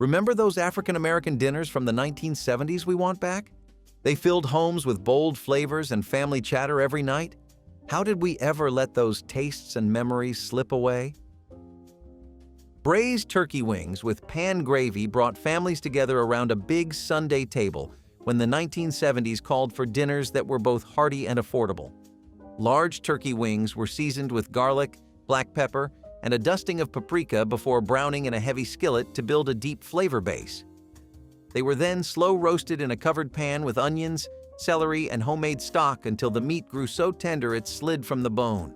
Remember those African American dinners from the 1970s we want back? They filled homes with bold flavors and family chatter every night. How did we ever let those tastes and memories slip away? Braised turkey wings with pan gravy brought families together around a big Sunday table when the 1970s called for dinners that were both hearty and affordable. Large turkey wings were seasoned with garlic, black pepper, and a dusting of paprika before browning in a heavy skillet to build a deep flavor base. They were then slow roasted in a covered pan with onions, celery, and homemade stock until the meat grew so tender it slid from the bone.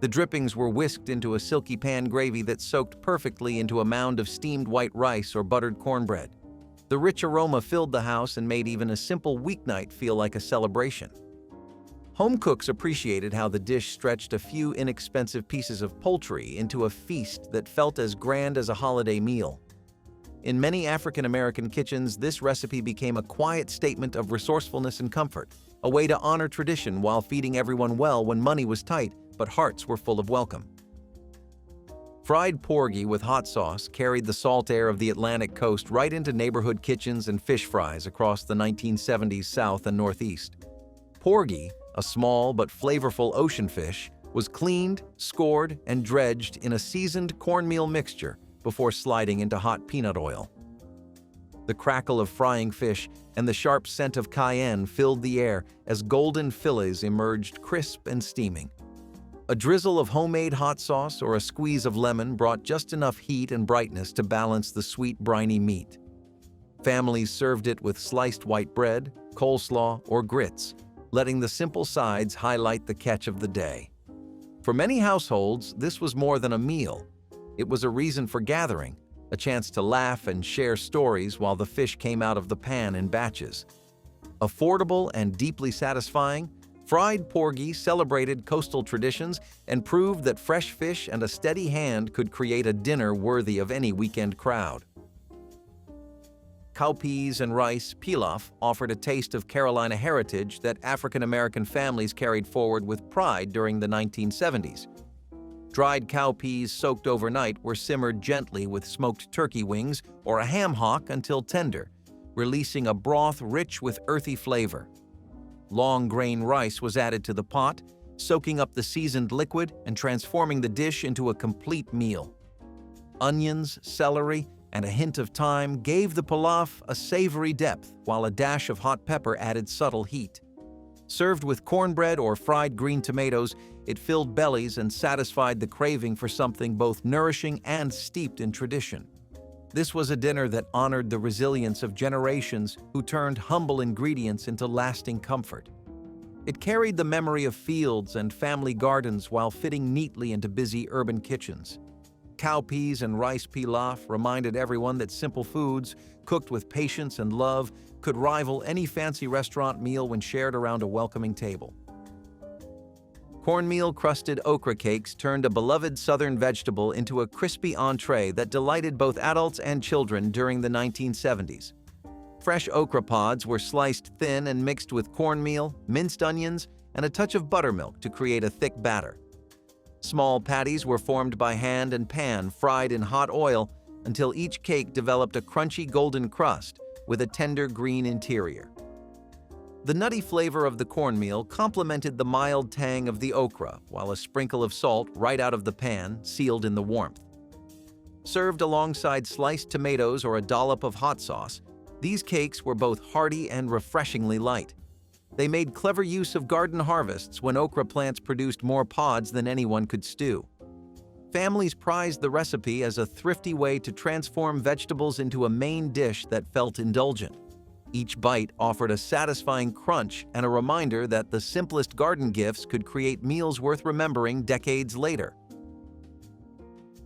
The drippings were whisked into a silky pan gravy that soaked perfectly into a mound of steamed white rice or buttered cornbread. The rich aroma filled the house and made even a simple weeknight feel like a celebration. Home cooks appreciated how the dish stretched a few inexpensive pieces of poultry into a feast that felt as grand as a holiday meal. In many African American kitchens, this recipe became a quiet statement of resourcefulness and comfort, a way to honor tradition while feeding everyone well when money was tight but hearts were full of welcome. Fried porgi with hot sauce carried the salt air of the Atlantic coast right into neighborhood kitchens and fish fries across the 1970s South and Northeast. Porgi, a small but flavorful ocean fish, was cleaned, scored, and dredged in a seasoned cornmeal mixture before sliding into hot peanut oil. The crackle of frying fish and the sharp scent of cayenne filled the air as golden fillets emerged crisp and steaming. A drizzle of homemade hot sauce or a squeeze of lemon brought just enough heat and brightness to balance the sweet, briny meat. Families served it with sliced white bread, coleslaw, or grits, letting the simple sides highlight the catch of the day. For many households, this was more than a meal. It was a reason for gathering, a chance to laugh and share stories while the fish came out of the pan in batches. Affordable and deeply satisfying, fried porgy celebrated coastal traditions and proved that fresh fish and a steady hand could create a dinner worthy of any weekend crowd. Cowpeas and rice pilaf offered a taste of Carolina heritage that African American families carried forward with pride during the 1970s. Dried cowpeas soaked overnight were simmered gently with smoked turkey wings or a ham hock until tender, releasing a broth rich with earthy flavor. Long grain rice was added to the pot, soaking up the seasoned liquid and transforming the dish into a complete meal. Onions, celery, and a hint of thyme gave the pilaf a savory depth, while a dash of hot pepper added subtle heat. Served with cornbread or fried green tomatoes, it filled bellies and satisfied the craving for something both nourishing and steeped in tradition. This was a dinner that honored the resilience of generations who turned humble ingredients into lasting comfort. It carried the memory of fields and family gardens while fitting neatly into busy urban kitchens. Cowpeas and rice pilaf reminded everyone that simple foods, cooked with patience and love, could rival any fancy restaurant meal when shared around a welcoming table. Cornmeal crusted okra cakes turned a beloved southern vegetable into a crispy entree that delighted both adults and children during the 1970s. Fresh okra pods were sliced thin and mixed with cornmeal, minced onions, and a touch of buttermilk to create a thick batter. Small patties were formed by hand and pan, fried in hot oil until each cake developed a crunchy golden crust with a tender green interior. The nutty flavor of the cornmeal complemented the mild tang of the okra, while a sprinkle of salt right out of the pan sealed in the warmth. Served alongside sliced tomatoes or a dollop of hot sauce, these cakes were both hearty and refreshingly light. They made clever use of garden harvests when okra plants produced more pods than anyone could stew. Families prized the recipe as a thrifty way to transform vegetables into a main dish that felt indulgent. Each bite offered a satisfying crunch and a reminder that the simplest garden gifts could create meals worth remembering decades later.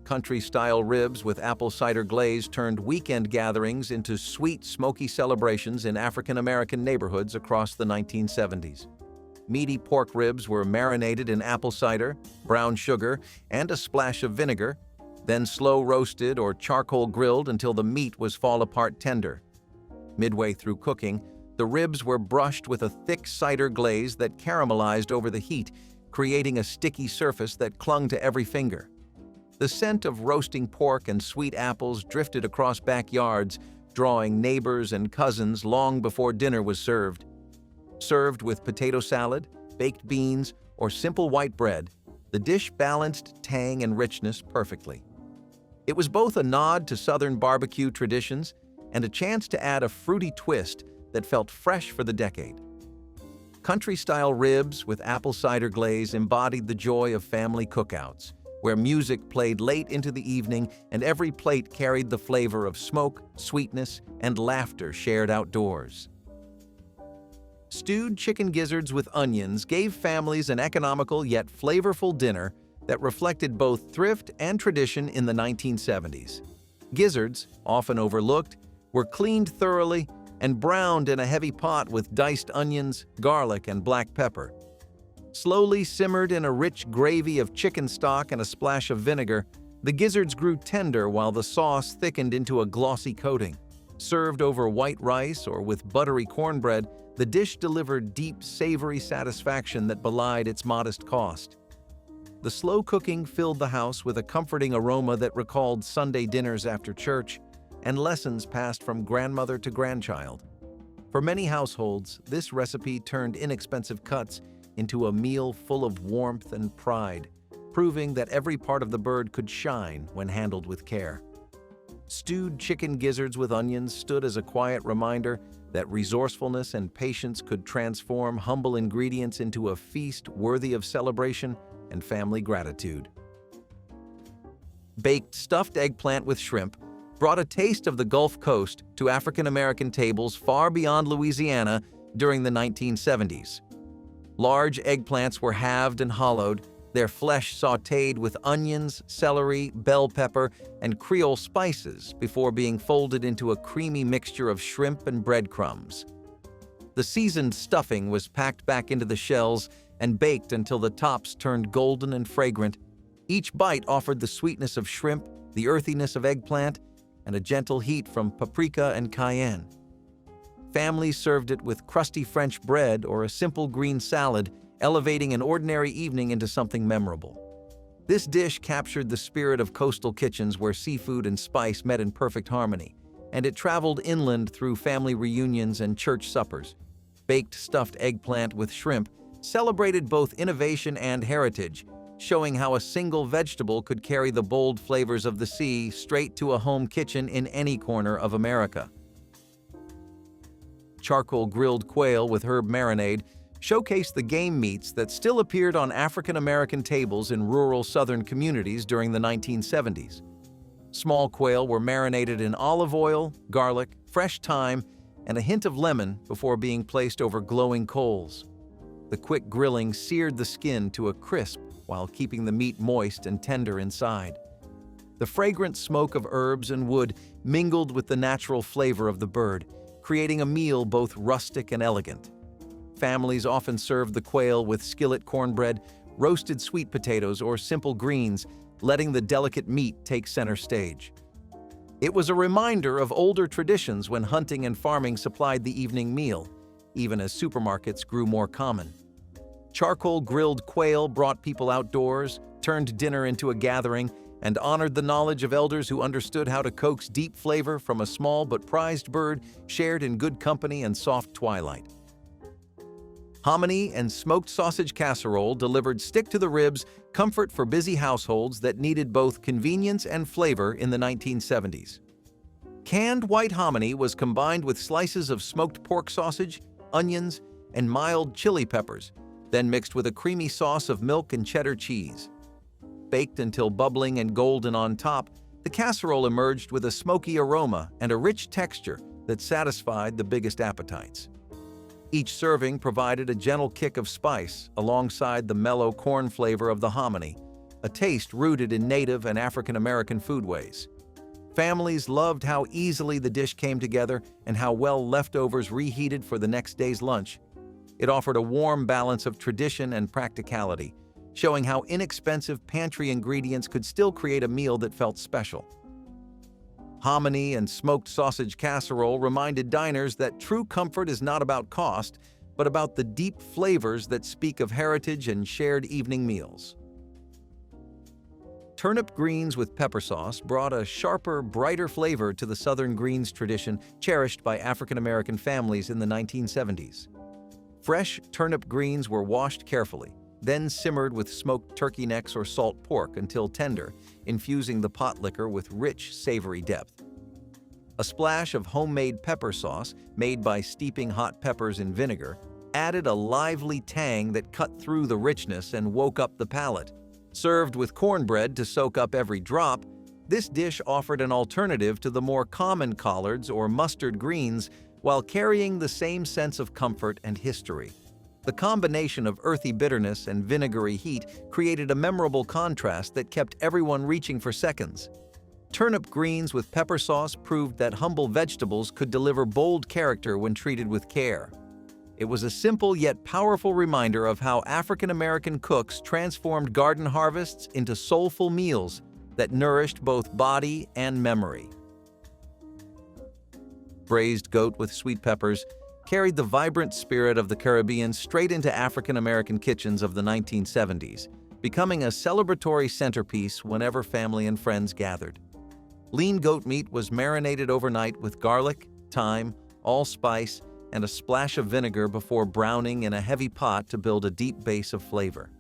Country-style ribs with apple cider glaze turned weekend gatherings into sweet, smoky celebrations in African American neighborhoods across the 1970s. Meaty pork ribs were marinated in apple cider, brown sugar, and a splash of vinegar, then slow roasted or charcoal grilled until the meat was fall-apart tender. Midway through cooking, the ribs were brushed with a thick cider glaze that caramelized over the heat, creating a sticky surface that clung to every finger. The scent of roasting pork and sweet apples drifted across backyards, drawing neighbors and cousins long before dinner was served. Served with potato salad, baked beans, or simple white bread, the dish balanced tang and richness perfectly. It was both a nod to Southern barbecue traditions and a chance to add a fruity twist that felt fresh for the decade. Country-style ribs with apple cider glaze embodied the joy of family cookouts, where music played late into the evening and every plate carried the flavor of smoke, sweetness, and laughter shared outdoors. Stewed chicken gizzards with onions gave families an economical yet flavorful dinner that reflected both thrift and tradition in the 1970s. Gizzards, often overlooked, were cleaned thoroughly and browned in a heavy pot with diced onions, garlic, and black pepper. Slowly simmered in a rich gravy of chicken stock and a splash of vinegar, the gizzards grew tender while the sauce thickened into a glossy coating. Served over white rice or with buttery cornbread, the dish delivered deep, savory satisfaction that belied its modest cost. The slow cooking filled the house with a comforting aroma that recalled Sunday dinners after church and lessons passed from grandmother to grandchild. For many households, this recipe turned inexpensive cuts into a meal full of warmth and pride, proving that every part of the bird could shine when handled with care. Stewed chicken gizzards with onions stood as a quiet reminder that resourcefulness and patience could transform humble ingredients into a feast worthy of celebration and family gratitude. Baked stuffed eggplant with shrimp brought a taste of the Gulf Coast to African-American tables far beyond Louisiana during the 1970s. Large eggplants were halved and hollowed, their flesh sautéed with onions, celery, bell pepper, and Creole spices before being folded into a creamy mixture of shrimp and breadcrumbs. The seasoned stuffing was packed back into the shells and baked until the tops turned golden and fragrant. Each bite offered the sweetness of shrimp, the earthiness of eggplant, and a gentle heat from paprika and cayenne. Families served it with crusty French bread or a simple green salad, elevating an ordinary evening into something memorable. This dish captured the spirit of coastal kitchens where seafood and spice met in perfect harmony, and it traveled inland through family reunions and church suppers. Baked stuffed eggplant with shrimp celebrated both innovation and heritage, showing how a single vegetable could carry the bold flavors of the sea straight to a home kitchen in any corner of America. Charcoal grilled quail with herb marinade showcased the game meats that still appeared on African-American tables in rural southern communities during the 1970s. Small quail were marinated in olive oil, garlic, fresh thyme, and a hint of lemon before being placed over glowing coals. The quick grilling seared the skin to a crisp while keeping the meat moist and tender inside. The fragrant smoke of herbs and wood mingled with the natural flavor of the bird, creating a meal both rustic and elegant. Families often served the quail with skillet cornbread, roasted sweet potatoes, or simple greens, letting the delicate meat take center stage. It was a reminder of older traditions when hunting and farming supplied the evening meal, even as supermarkets grew more common. Charcoal grilled quail brought people outdoors, turned dinner into a gathering, and honored the knowledge of elders who understood how to coax deep flavor from a small but prized bird shared in good company and soft twilight. Hominy and smoked sausage casserole delivered stick-to-the-ribs comfort for busy households that needed both convenience and flavor in the 1970s. Canned white hominy was combined with slices of smoked pork sausage, onions, and mild chili peppers, then mixed with a creamy sauce of milk and cheddar cheese. Baked until bubbling and golden on top, the casserole emerged with a smoky aroma and a rich texture that satisfied the biggest appetites. Each serving provided a gentle kick of spice alongside the mellow corn flavor of the hominy, a taste rooted in native and African-American foodways. Families loved how easily the dish came together and how well leftovers reheated for the next day's lunch. It offered a warm balance of tradition and practicality, showing how inexpensive pantry ingredients could still create a meal that felt special. Hominy and smoked sausage casserole reminded diners that true comfort is not about cost, but about the deep flavors that speak of heritage and shared evening meals. Turnip greens with pepper sauce brought a sharper, brighter flavor to the Southern greens tradition cherished by African American families in the 1970s. Fresh turnip greens were washed carefully, then simmered with smoked turkey necks or salt pork until tender, infusing the potlikker with rich, savory depth. A splash of homemade pepper sauce, made by steeping hot peppers in vinegar, added a lively tang that cut through the richness and woke up the palate. Served with cornbread to soak up every drop, this dish offered an alternative to the more common collards or mustard greens while carrying the same sense of comfort and history. The combination of earthy bitterness and vinegary heat created a memorable contrast that kept everyone reaching for seconds. Turnip greens with pepper sauce proved that humble vegetables could deliver bold character when treated with care. It was a simple yet powerful reminder of how African American cooks transformed garden harvests into soulful meals that nourished both body and memory. Braised goat with sweet peppers carried the vibrant spirit of the Caribbean straight into African American kitchens of the 1970s, becoming a celebratory centerpiece whenever family and friends gathered. Lean goat meat was marinated overnight with garlic, thyme, allspice, and a splash of vinegar before browning in a heavy pot to build a deep base of flavor.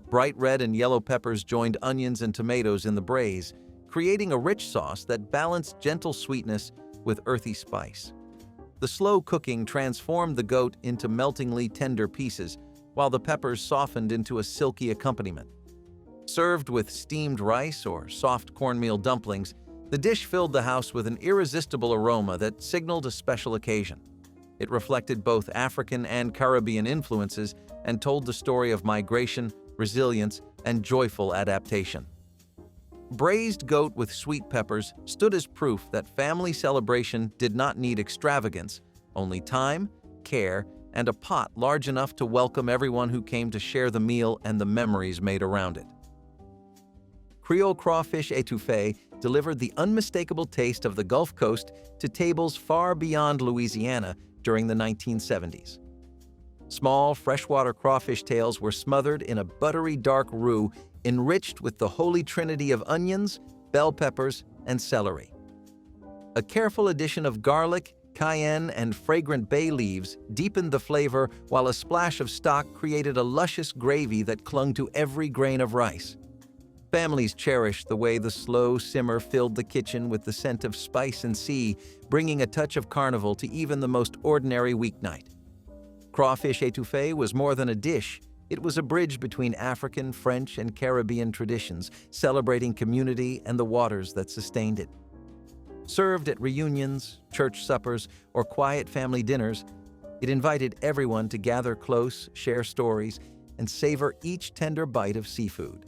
Bright red and yellow peppers joined onions and tomatoes in the braise, creating a rich sauce that balanced gentle sweetness with earthy spice. The slow cooking transformed the goat into meltingly tender pieces, while the peppers softened into a silky accompaniment. Served with steamed rice or soft cornmeal dumplings, the dish filled the house with an irresistible aroma that signaled a special occasion. It reflected both African and Caribbean influences and told the story of migration, resilience, and joyful adaptation. Braised goat with sweet peppers stood as proof that family celebration did not need extravagance, only time, care, and a pot large enough to welcome everyone who came to share the meal and the memories made around it. Creole crawfish etouffee delivered the unmistakable taste of the Gulf Coast to tables far beyond Louisiana during the 1970s. Small, freshwater crawfish tails were smothered in a buttery dark roux enriched with the holy trinity of onions, bell peppers, and celery. A careful addition of garlic, cayenne, and fragrant bay leaves deepened the flavor, while a splash of stock created a luscious gravy that clung to every grain of rice. Families cherished the way the slow simmer filled the kitchen with the scent of spice and sea, bringing a touch of carnival to even the most ordinary weeknight. Crawfish etouffee was more than a dish. It was a bridge between African, French, and Caribbean traditions, celebrating community and the waters that sustained it. Served at reunions, church suppers, or quiet family dinners, it invited everyone to gather close, share stories, and savor each tender bite of seafood.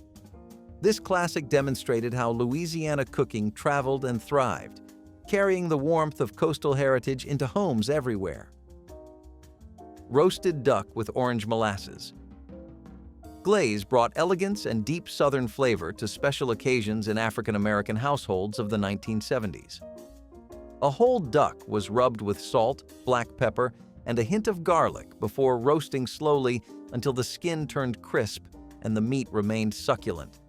This classic demonstrated how Louisiana cooking traveled and thrived, carrying the warmth of coastal heritage into homes everywhere. Roasted duck with orange molasses. Glaze brought elegance and deep Southern flavor to special occasions in African American households of the 1970s. A whole duck was rubbed with salt, black pepper, and a hint of garlic before roasting slowly until the skin turned crisp and the meat remained succulent.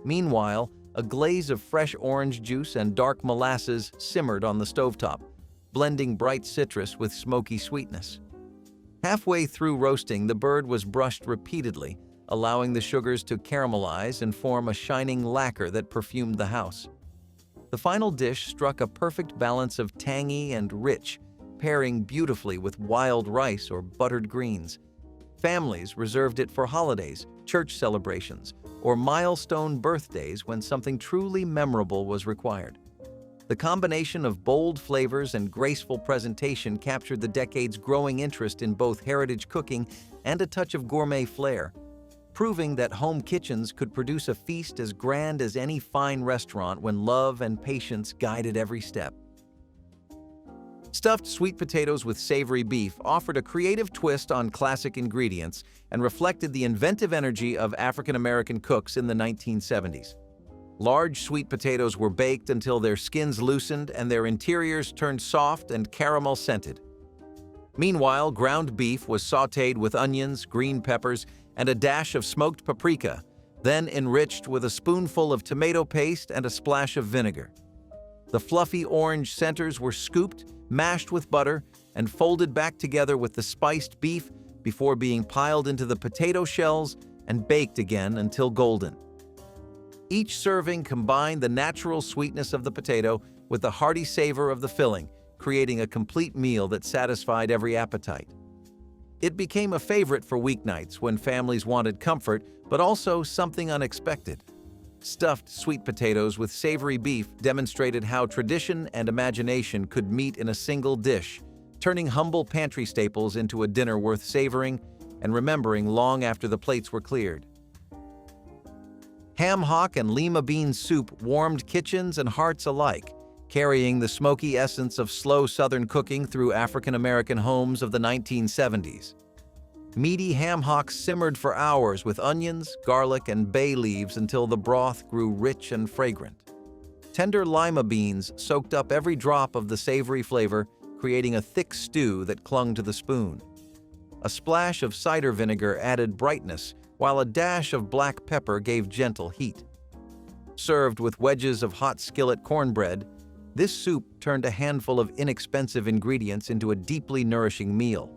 Meanwhile, a glaze of fresh orange juice and dark molasses simmered on the stovetop, blending bright citrus with smoky sweetness. Halfway through roasting, the bird was brushed repeatedly, allowing the sugars to caramelize and form a shining lacquer that perfumed the house. The final dish struck a perfect balance of tangy and rich, pairing beautifully with wild rice or buttered greens. Families reserved it for holidays, church celebrations, or milestone birthdays when something truly memorable was required. The combination of bold flavors and graceful presentation captured the decade's growing interest in both heritage cooking and a touch of gourmet flair, proving that home kitchens could produce a feast as grand as any fine restaurant when love and patience guided every step. Stuffed sweet potatoes with savory beef offered a creative twist on classic ingredients and reflected the inventive energy of African American cooks in the 1970s. Large sweet potatoes were baked until their skins loosened and their interiors turned soft and caramel-scented. Meanwhile, ground beef was sautéed with onions, green peppers, and a dash of smoked paprika, then enriched with a spoonful of tomato paste and a splash of vinegar. The fluffy orange centers were scooped, mashed with butter, and folded back together with the spiced beef before being piled into the potato shells and baked again until golden. Each serving combined the natural sweetness of the potato with the hearty savor of the filling, creating a complete meal that satisfied every appetite. It became a favorite for weeknights when families wanted comfort, but also something unexpected. Stuffed sweet potatoes with savory beef demonstrated how tradition and imagination could meet in a single dish, turning humble pantry staples into a dinner worth savoring and remembering long after the plates were cleared. Ham hock and lima bean soup warmed kitchens and hearts alike, carrying the smoky essence of slow Southern cooking through African-American homes of the 1970s. Meaty ham hocks simmered for hours with onions, garlic, and bay leaves until the broth grew rich and fragrant. Tender lima beans soaked up every drop of the savory flavor, creating a thick stew that clung to the spoon. A splash of cider vinegar added brightness, while a dash of black pepper gave gentle heat. Served with wedges of hot skillet cornbread, this soup turned a handful of inexpensive ingredients into a deeply nourishing meal.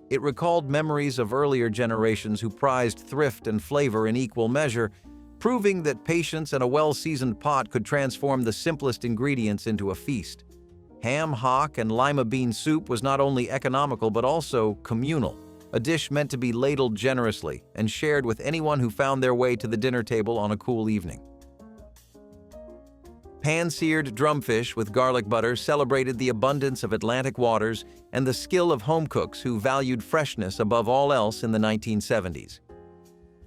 It recalled memories of earlier generations who prized thrift and flavor in equal measure, proving that patience and a well-seasoned pot could transform the simplest ingredients into a feast. Ham hock and lima bean soup was not only economical but also communal, a dish meant to be ladled generously and shared with anyone who found their way to the dinner table on a cool evening. Pan-seared drumfish with garlic butter celebrated the abundance of Atlantic waters and the skill of home cooks who valued freshness above all else in the 1970s.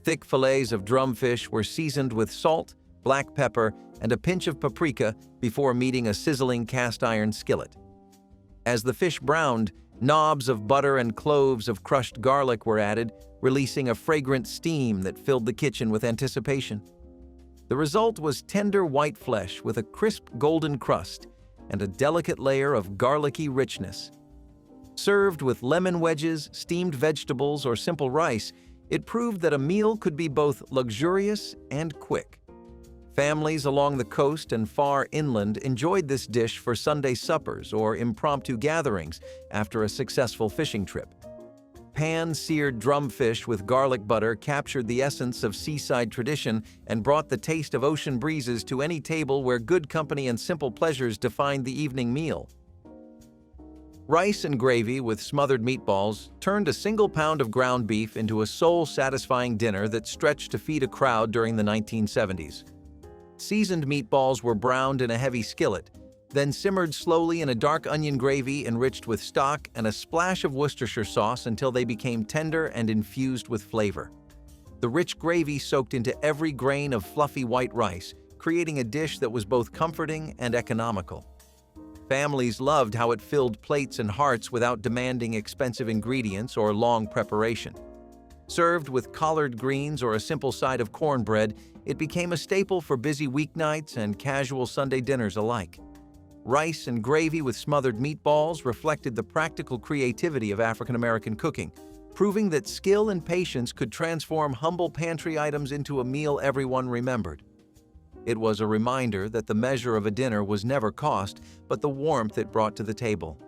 Thick fillets of drumfish were seasoned with salt, black pepper, and a pinch of paprika before meeting a sizzling cast-iron skillet. As the fish browned, knobs of butter and cloves of crushed garlic were added, releasing a fragrant steam that filled the kitchen with anticipation. The result was tender white flesh with a crisp golden crust and a delicate layer of garlicky richness. Served with lemon wedges, steamed vegetables, or simple rice, it proved that a meal could be both luxurious and quick. Families along the coast and far inland enjoyed this dish for Sunday suppers or impromptu gatherings after a successful fishing trip. Pan-seared drumfish with garlic butter captured the essence of seaside tradition and brought the taste of ocean breezes to any table where good company and simple pleasures defined the evening meal. Rice and gravy with smothered meatballs turned a single pound of ground beef into a soul-satisfying dinner that stretched to feed a crowd during the 1970s. Seasoned meatballs were browned in a heavy skillet, then simmered slowly in a dark onion gravy enriched with stock and a splash of Worcestershire sauce until they became tender and infused with flavor. The rich gravy soaked into every grain of fluffy white rice, creating a dish that was both comforting and economical. Families loved how it filled plates and hearts without demanding expensive ingredients or long preparation. Served with collard greens or a simple side of cornbread, it became a staple for busy weeknights and casual Sunday dinners alike. Rice and gravy with smothered meatballs reflected the practical creativity of African-American cooking, proving that skill and patience could transform humble pantry items into a meal everyone remembered. It was a reminder that the measure of a dinner was never cost, but the warmth it brought to the table.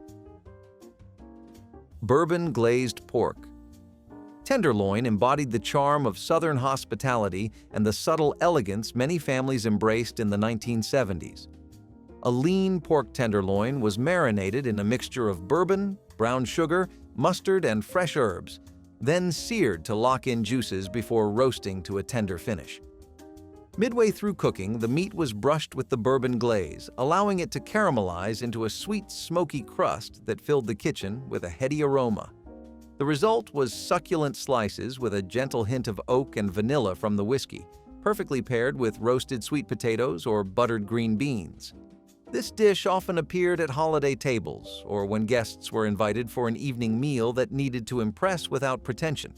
Bourbon glazed pork. Tenderloin embodied the charm of Southern hospitality and the subtle elegance many families embraced in the 1970s. A lean pork tenderloin was marinated in a mixture of bourbon, brown sugar, mustard, and fresh herbs, then seared to lock in juices before roasting to a tender finish. Midway through cooking, the meat was brushed with the bourbon glaze, allowing it to caramelize into a sweet, smoky crust that filled the kitchen with a heady aroma. The result was succulent slices with a gentle hint of oak and vanilla from the whiskey, perfectly paired with roasted sweet potatoes or buttered green beans. This dish often appeared at holiday tables or when guests were invited for an evening meal that needed to impress without pretension.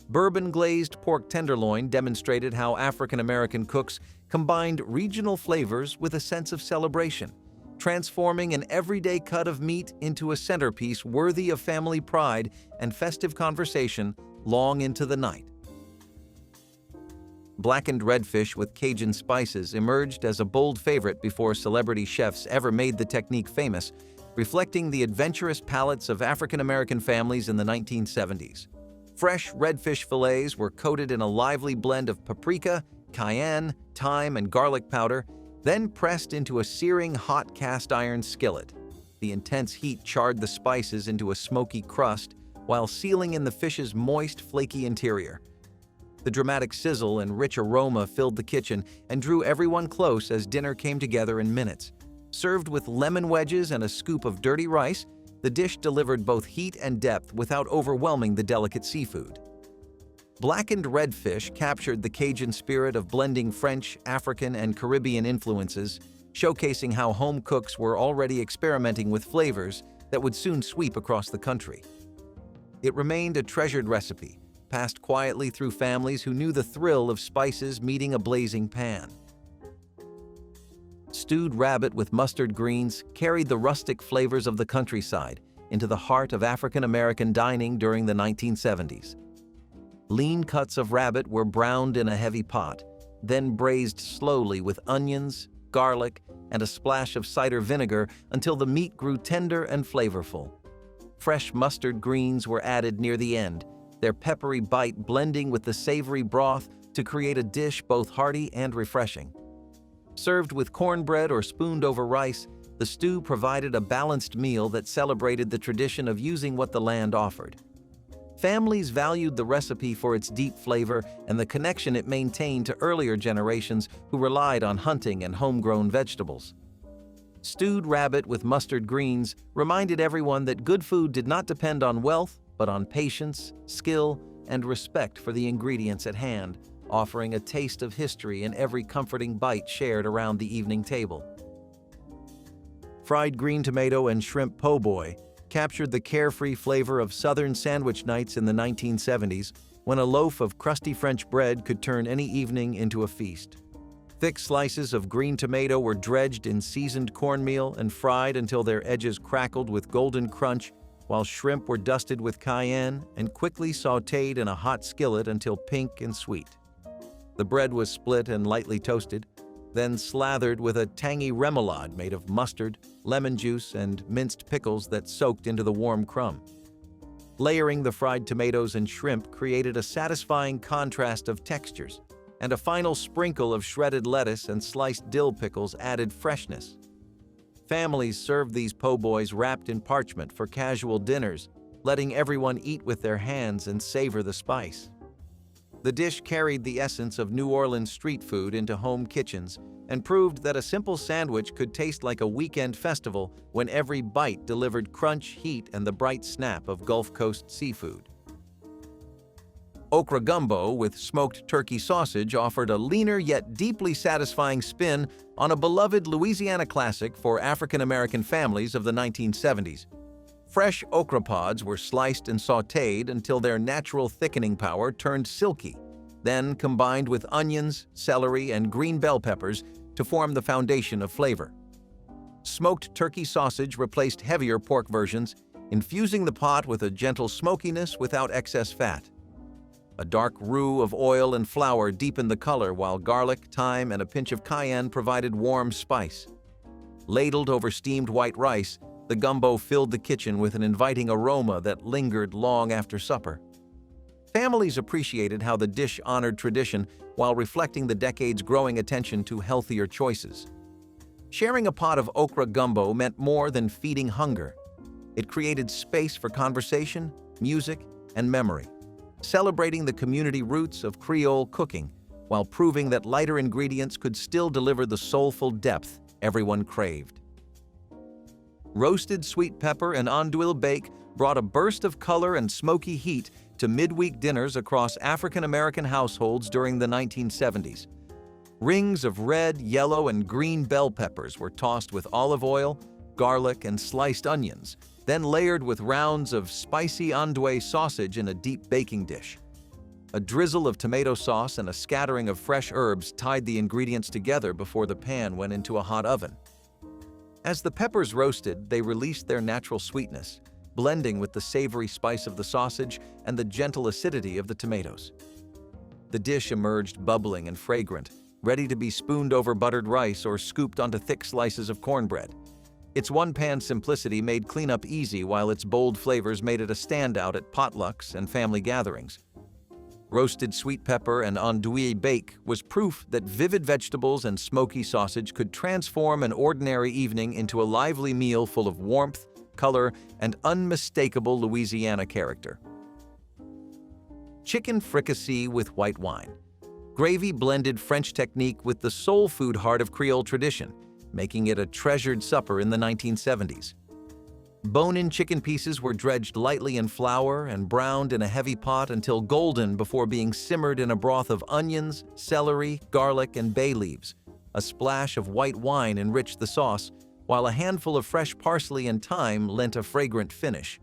Bourbon-glazed pork tenderloin demonstrated how African-American cooks combined regional flavors with a sense of celebration, transforming an everyday cut of meat into a centerpiece worthy of family pride and festive conversation long into the night. Blackened redfish with Cajun spices emerged as a bold favorite before celebrity chefs ever made the technique famous, reflecting the adventurous palates of African-American families in the 1970s. Fresh redfish fillets were coated in a lively blend of paprika, cayenne, thyme, and garlic powder, then pressed into a searing hot cast-iron skillet. The intense heat charred the spices into a smoky crust while sealing in the fish's moist, flaky interior. The dramatic sizzle and rich aroma filled the kitchen and drew everyone close as dinner came together in minutes. Served with lemon wedges and a scoop of dirty rice, the dish delivered both heat and depth without overwhelming the delicate seafood. Blackened redfish captured the Cajun spirit of blending French, African, and Caribbean influences, showcasing how home cooks were already experimenting with flavors that would soon sweep across the country. It remained a treasured recipe, passed quietly through families who knew the thrill of spices meeting a blazing pan. Stewed rabbit with mustard greens carried the rustic flavors of the countryside into the heart of African-American dining during the 1970s. Lean cuts of rabbit were browned in a heavy pot, then braised slowly with onions, garlic, and a splash of cider vinegar until the meat grew tender and flavorful. Fresh mustard greens were added near the end, their peppery bite blending with the savory broth to create a dish both hearty and refreshing. Served with cornbread or spooned over rice, the stew provided a balanced meal that celebrated the tradition of using what the land offered. Families valued the recipe for its deep flavor and the connection it maintained to earlier generations who relied on hunting and homegrown vegetables. Stewed rabbit with mustard greens reminded everyone that good food did not depend on wealth, but on patience, skill, and respect for the ingredients at hand, offering a taste of history in every comforting bite shared around the evening table. Fried green tomato and shrimp po' boy captured the carefree flavor of Southern sandwich nights in the 1970s, when a loaf of crusty French bread could turn any evening into a feast. Thick slices of green tomato were dredged in seasoned cornmeal and fried until their edges crackled with golden crunch, while shrimp were dusted with cayenne and quickly sautéed in a hot skillet until pink and sweet. The bread was split and lightly toasted, then slathered with a tangy remoulade made of mustard, lemon juice, and minced pickles that soaked into the warm crumb. Layering the fried tomatoes and shrimp created a satisfying contrast of textures, and a final sprinkle of shredded lettuce and sliced dill pickles added freshness. Families served these po' boys wrapped in parchment for casual dinners, letting everyone eat with their hands and savor the spice. The dish carried the essence of New Orleans street food into home kitchens and proved that a simple sandwich could taste like a weekend festival when every bite delivered crunch, heat, and the bright snap of Gulf Coast seafood. Okra gumbo with smoked turkey sausage offered a leaner yet deeply satisfying spin on a beloved Louisiana classic for African-American families of the 1970s. Fresh okra pods were sliced and sautéed until their natural thickening power turned silky, then combined with onions, celery, and green bell peppers to form the foundation of flavor. Smoked turkey sausage replaced heavier pork versions, infusing the pot with a gentle smokiness without excess fat. A dark roux of oil and flour deepened the color, while garlic, thyme, and a pinch of cayenne provided warm spice. Ladled over steamed white rice, the gumbo filled the kitchen with an inviting aroma that lingered long after supper. Families appreciated how the dish honored tradition while reflecting the decades' growing attention to healthier choices. Sharing a pot of okra gumbo meant more than feeding hunger. It created space for conversation, music, and memory, celebrating the community roots of Creole cooking while proving that lighter ingredients could still deliver the soulful depth everyone craved. Roasted sweet pepper and andouille bake brought a burst of color and smoky heat to midweek dinners across African-American households during the 1970s. Rings of red, yellow, and green bell peppers were tossed with olive oil, garlic, and sliced onions, then layered with rounds of spicy andouille sausage in a deep baking dish. A drizzle of tomato sauce and a scattering of fresh herbs tied the ingredients together before the pan went into a hot oven. As the peppers roasted, they released their natural sweetness, blending with the savory spice of the sausage and the gentle acidity of the tomatoes. The dish emerged bubbling and fragrant, ready to be spooned over buttered rice or scooped onto thick slices of cornbread. Its one-pan simplicity made cleanup easy, while its bold flavors made it a standout at potlucks and family gatherings. Roasted sweet pepper and andouille bake was proof that vivid vegetables and smoky sausage could transform an ordinary evening into a lively meal full of warmth, color, and unmistakable Louisiana character. Chicken fricassee with white wine. Gravy blended French technique with the soul food heart of Creole tradition, making it a treasured supper in the 1970s. Bone-in chicken pieces were dredged lightly in flour and browned in a heavy pot until golden before being simmered in a broth of onions, celery, garlic, and bay leaves. A splash of white wine enriched the sauce, while a handful of fresh parsley and thyme lent a fragrant finish.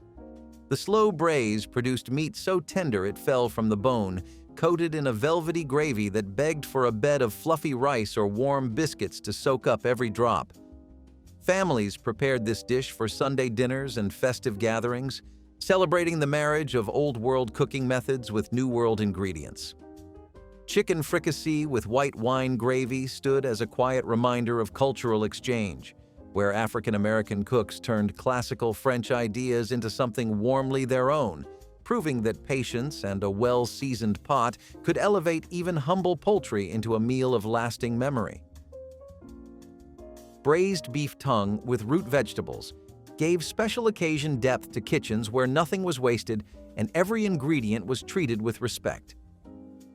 The slow braise produced meat so tender it fell from the bone, coated in a velvety gravy that begged for a bed of fluffy rice or warm biscuits to soak up every drop. Families prepared this dish for Sunday dinners and festive gatherings, celebrating the marriage of old-world cooking methods with new-world ingredients. Chicken fricassee with white wine gravy stood as a quiet reminder of cultural exchange, where African-American cooks turned classical French ideas into something warmly their own, proving that patience and a well-seasoned pot could elevate even humble poultry into a meal of lasting memory. Braised beef tongue with root vegetables gave special occasion depth to kitchens where nothing was wasted and every ingredient was treated with respect.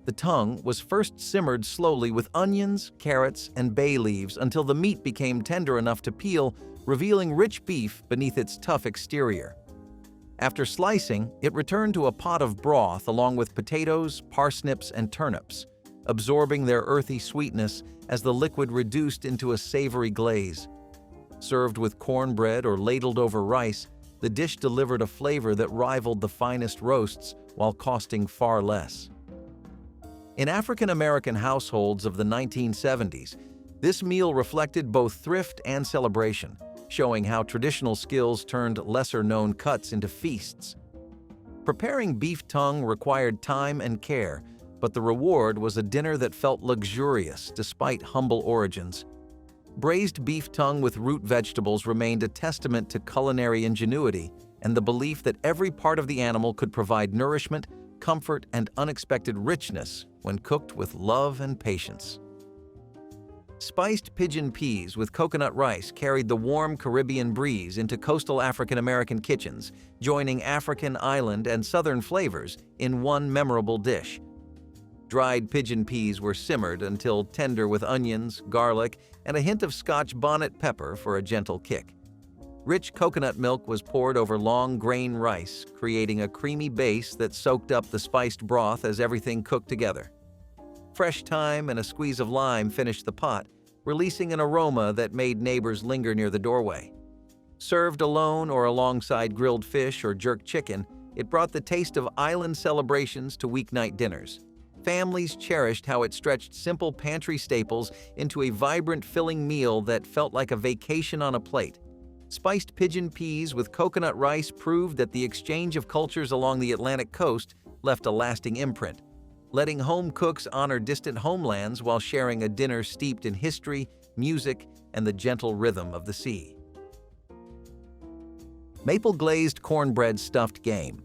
The tongue was first simmered slowly with onions, carrots, and bay leaves until the meat became tender enough to peel, revealing rich beef beneath its tough exterior. After slicing, it returned to a pot of broth along with potatoes, parsnips, and turnips, absorbing their earthy sweetness as the liquid reduced into a savory glaze. Served with cornbread or ladled over rice, the dish delivered a flavor that rivaled the finest roasts while costing far less. In African-American households of the 1970s, this meal reflected both thrift and celebration, showing how traditional skills turned lesser-known cuts into feasts. Preparing beef tongue required time and care, but the reward was a dinner that felt luxurious despite humble origins. Braised beef tongue with root vegetables remained a testament to culinary ingenuity and the belief that every part of the animal could provide nourishment, comfort, and unexpected richness when cooked with love and patience. Spiced pigeon peas with coconut rice carried the warm Caribbean breeze into coastal African-American kitchens, joining African, island, and southern flavors in one memorable dish. Dried pigeon peas were simmered until tender with onions, garlic, and a hint of Scotch bonnet pepper for a gentle kick. Rich coconut milk was poured over long grain rice, creating a creamy base that soaked up the spiced broth as everything cooked together. Fresh thyme and a squeeze of lime finished the pot, releasing an aroma that made neighbors linger near the doorway. Served alone or alongside grilled fish or jerk chicken, it brought the taste of island celebrations to weeknight dinners. Families cherished how it stretched simple pantry staples into a vibrant, filling meal that felt like a vacation on a plate. Spiced pigeon peas with coconut rice proved that the exchange of cultures along the Atlantic coast left a lasting imprint, letting home cooks honor distant homelands while sharing a dinner steeped in history, music, and the gentle rhythm of the sea. Maple glazed cornbread stuffed game.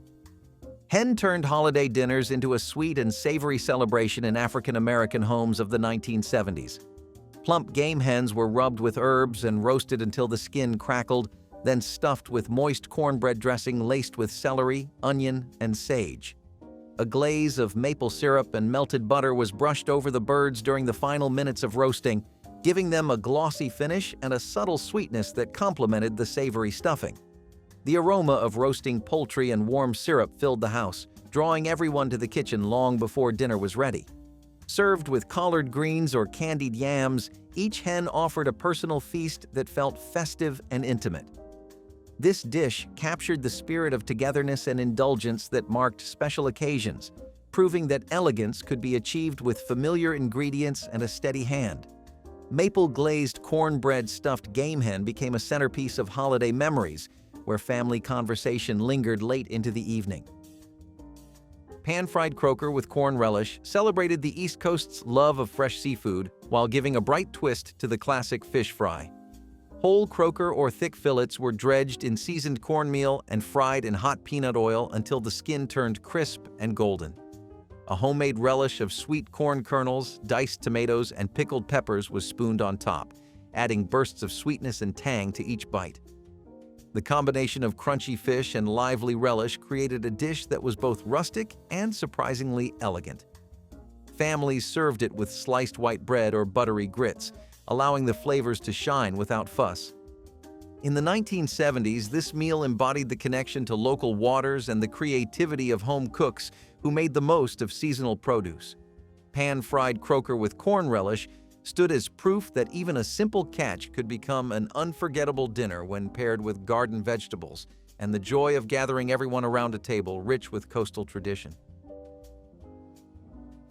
Hen turned holiday dinners into a sweet and savory celebration in African-American homes of the 1970s. Plump game hens were rubbed with herbs and roasted until the skin crackled, then stuffed with moist cornbread dressing laced with celery, onion, and sage. A glaze of maple syrup and melted butter was brushed over the birds during the final minutes of roasting, giving them a glossy finish and a subtle sweetness that complemented the savory stuffing. The aroma of roasting poultry and warm syrup filled the house, drawing everyone to the kitchen long before dinner was ready. Served with collard greens or candied yams, each hen offered a personal feast that felt festive and intimate. This dish captured the spirit of togetherness and indulgence that marked special occasions, proving that elegance could be achieved with familiar ingredients and a steady hand. Maple glazed cornbread stuffed game hen became a centerpiece of holiday memories, where family conversation lingered late into the evening. Pan-fried croaker with corn relish celebrated the East Coast's love of fresh seafood while giving a bright twist to the classic fish fry. Whole croaker or thick fillets were dredged in seasoned cornmeal and fried in hot peanut oil until the skin turned crisp and golden. A homemade relish of sweet corn kernels, diced tomatoes, and pickled peppers was spooned on top, adding bursts of sweetness and tang to each bite. The combination of crunchy fish and lively relish created a dish that was both rustic and surprisingly elegant. Families served it with sliced white bread or buttery grits, allowing the flavors to shine without fuss. In the 1970s, this meal embodied the connection to local waters and the creativity of home cooks who made the most of seasonal produce. Pan-fried croaker with corn relish stood as proof that even a simple catch could become an unforgettable dinner when paired with garden vegetables and the joy of gathering everyone around a table rich with coastal tradition.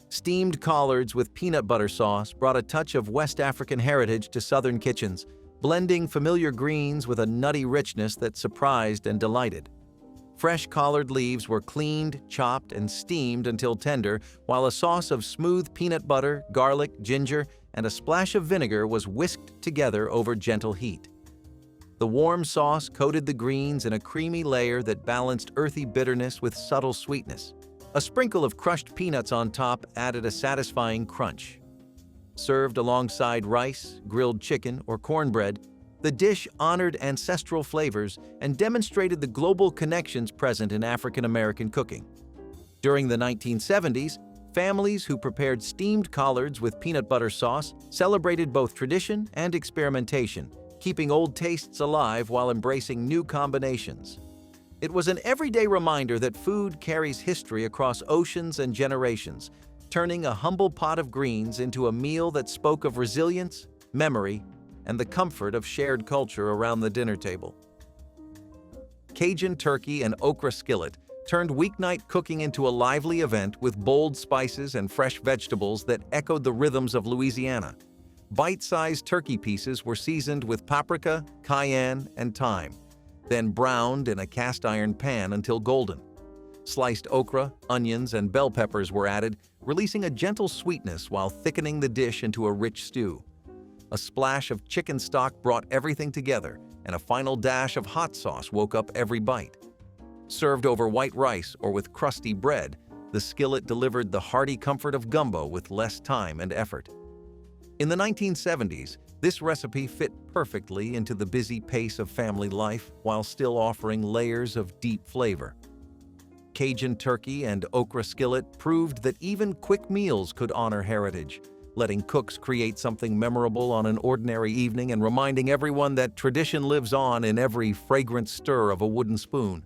Steamed collards with peanut butter sauce brought a touch of West African heritage to Southern kitchens, blending familiar greens with a nutty richness that surprised and delighted. Fresh collard leaves were cleaned, chopped, and steamed until tender, while a sauce of smooth peanut butter, garlic, ginger, and a splash of vinegar was whisked together over gentle heat. The warm sauce coated the greens in a creamy layer that balanced earthy bitterness with subtle sweetness. A sprinkle of crushed peanuts on top added a satisfying crunch. Served alongside rice, grilled chicken, or cornbread, the dish honored ancestral flavors and demonstrated the global connections present in African American cooking. During the 1970s, families who prepared steamed collards with peanut butter sauce celebrated both tradition and experimentation, keeping old tastes alive while embracing new combinations. It was an everyday reminder that food carries history across oceans and generations, turning a humble pot of greens into a meal that spoke of resilience, memory, and the comfort of shared culture around the dinner table. Cajun turkey and okra skillet turned weeknight cooking into a lively event with bold spices and fresh vegetables that echoed the rhythms of Louisiana. Bite-sized turkey pieces were seasoned with paprika, cayenne, and thyme, then browned in a cast-iron pan until golden. Sliced okra, onions, and bell peppers were added, releasing a gentle sweetness while thickening the dish into a rich stew. A splash of chicken stock brought everything together, and a final dash of hot sauce woke up every bite. Served over white rice or with crusty bread, the skillet delivered the hearty comfort of gumbo with less time and effort. In the 1970s, this recipe fit perfectly into the busy pace of family life while still offering layers of deep flavor. Cajun turkey and okra skillet proved that even quick meals could honor heritage, letting cooks create something memorable on an ordinary evening and reminding everyone that tradition lives on in every fragrant stir of a wooden spoon.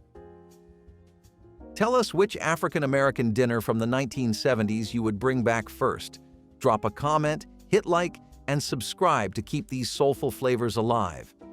Tell us which African American dinner from the 1970s you would bring back first. Drop a comment, hit like, and subscribe to keep these soulful flavors alive.